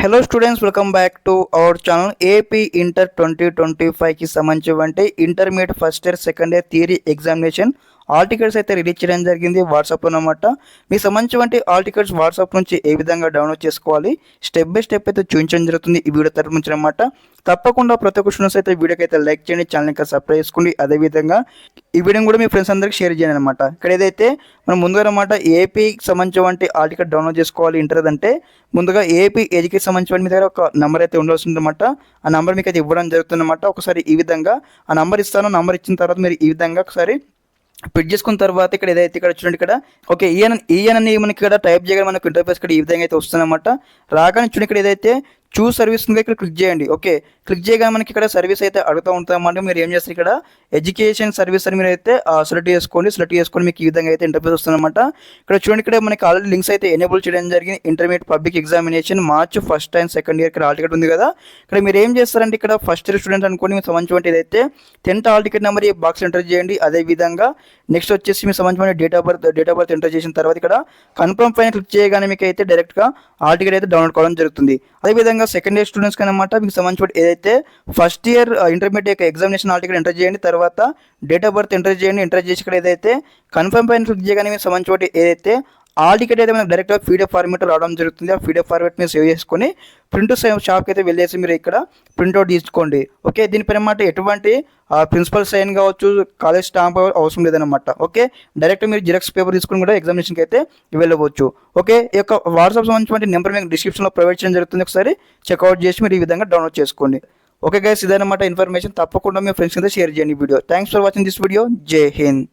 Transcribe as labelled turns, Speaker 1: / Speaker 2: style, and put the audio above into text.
Speaker 1: Hello students, welcome back to our channel. AP inter 2025కి సంబంధించి intermediate first year second year theory examination hall tickets అయితే release చేయడం జరిగింది వాట్సాప్లో అనమాట. మీకు సంబంధించి ఆల్ టికెట్స్ వాట్సాప్ నుంచి ఏ విధంగా డౌన్లోడ్ చేసుకోవాలి స్టెప్ బై స్టెప్ అయితే చూపించడం జరుగుతుంది ఈ వీడియో తరపు నుంచి అనమాట. తప్పకుండా ప్రతి ఒక్క స్టూడెంట్స్ అయితే వీడియోకి అయితే లైక్ చేయండి, ఛానల్ ఇంకా సబ్స్క్రైబ్ చేసుకోండి. అదేవిధంగా ఈ వీడియోని కూడా మీ ఫ్రెండ్స్ అందరికి షేర్ చేయండి అనమాట. ఇక్కడ ఏదైతే మనం ముందుగా అనమాట ఏపీకి సంబంధించి ఆల్ టికెట్ డౌన్లోడ్ చేసుకోవాలి ఇంటర్ అంటే ముందుగా ఏపీ ఎడ్యుకేషన్ సంబంధించిన మీ దగ్గర ఒక నెంబర్ అయితే ఉండాల్సింది అనమాట. ఆ నెంబర్ మీకు అయితే ఇవ్వడం జరుగుతుందన్నమాట. ఒకసారి ఈ విధంగా ఆ నెంబర్ ఇస్తాను. నెంబర్ ఇచ్చిన తర్వాత మీరు ఈ విధంగా ఒకసారి పిట్ చేసుకున్న తర్వాత ఇక్కడ ఏదైతే ఇక్కడ చూడండి, ఇక్కడ ఓకే ఈఎన్ అని మనకి ఇక్కడ టైప్ చేయగానే మనకు ఇంటర్ఫేస్ ఇక్కడ ఈ విధంగా అయితే వస్తుందన్నమాట. రాగానే చూడండి ఇక్కడ ఏదైతే చూస్ సర్వీస్ ఉంది ఇక్కడ క్లిక్ చేయండి. ఓకే, క్లిక్ చేయగానే మనకి ఇక్కడ సర్వీస్ అయితే అడుగుతూ ఉంటామన్నమాట. మీరు ఏం చేస్తారు, ఇక్కడ ఎడ్యుకేషన్ సర్వీస్ అని మీరు అయితే సెలెక్ట్ చేసుకొని మీకు ఈ విధంగా అయితే ఇంటర్ఫేస్ వస్తుందన్నమాట. ఇక్కడ చూడండి, ఇక్కడ మనకి ఆల్రెడీ లింక్స్ అయితే ఎనేబుల్ చేయడం జరిగింది. Intermediate public examination March first and second year ఇక్కడ ఆల్ టికెట్ ఉంది కదా. ఇక్కడ మీరు ఏం చేస్తారంటే ఇక్కడ ఫస్ట్ ఇయర్ స్టూడెంట్ అనుకోండి, మీకు సంబంధించి ఏదైతే 10th ఆల్ టికెట్ నెంబర్ ఈ బాక్స్ ఎంటర్ చేయండి. అదేవిధంగా నెక్స్ట్ వచ్చేసి మీ సంబంధించిన డేట్ ఆఫ్ బర్త్ ఎంటర్ చేసిన తర్వాత ఇక్కడ కన్ఫర్మ్ పైన క్లిక్ చేయగానే మీకు అయితే డైరెక్ట్గా ఆల్ టికెట్ అయితే డౌన్లోడ్ కావడం జరుగుతుంది. అదేవిధంగా సెకండ్ ఇయర్ స్టూడెంట్స్ అనమాట మీకు సంబంధించి ఏదైతే first year intermediate examination all ticket enter చేయండి. తర్వాత డేట్ ఆఫ్ బర్త్ ఎంటర్ చేయండి. ఎంటర్ చేసి ఇక్కడ ఏదైతే కన్ఫర్మ్ పైన క్లిక్ చేయగానే మీకు సంబంధించి ఏదైతే ఆల్ టికెట్ అయితే మనకు డైరెక్ట్గా పీడిఎఫ్ ఫార్మేట్ రావడం జరుగుతుంది. ఆ పీడిఎఫ్ ఫార్మేట్ మీరు సేవ్ చేసుకొని ప్రింట్ షాప్కి అయితే వెళ్ళేసి మీరు ఇక్కడ ప్రింట్అవుట్ తీసుకోండి. ఓకే, దీనిపైన అన్నమాట ఎటువంటి ప్రిన్సిపల్ సైన్ కావచ్చు, కాలేజ్ స్టాంప్ అవసరం లేదనమాట. ఓకే, డైరెక్ట్ మీరు జిరాక్స్ పేపర్ తీసుకుని కూడా ఎగ్జామినేషన్కి అయితే వెళ్ళవచ్చు. ఓకే, ఈ యొక్క వాట్సాప్ సంబంధించిన నెంబర్ మీకు డిస్క్రిప్షన్లో ప్రొవైడ్ చేయడం జరుగుతుంది. ఒకసారి చెక్అవుట్ చేసి మీరు ఈ విధంగా డౌన్లోడ్ చేసుకోండి. ఓకే గైస్, ఇదన్నమాట ఇన్ఫర్మేషన్. తప్పకుండా మీ ఫ్రెండ్స్ కింద షేర్ చేయండి video. Thanks for watching this video. జై హింద్.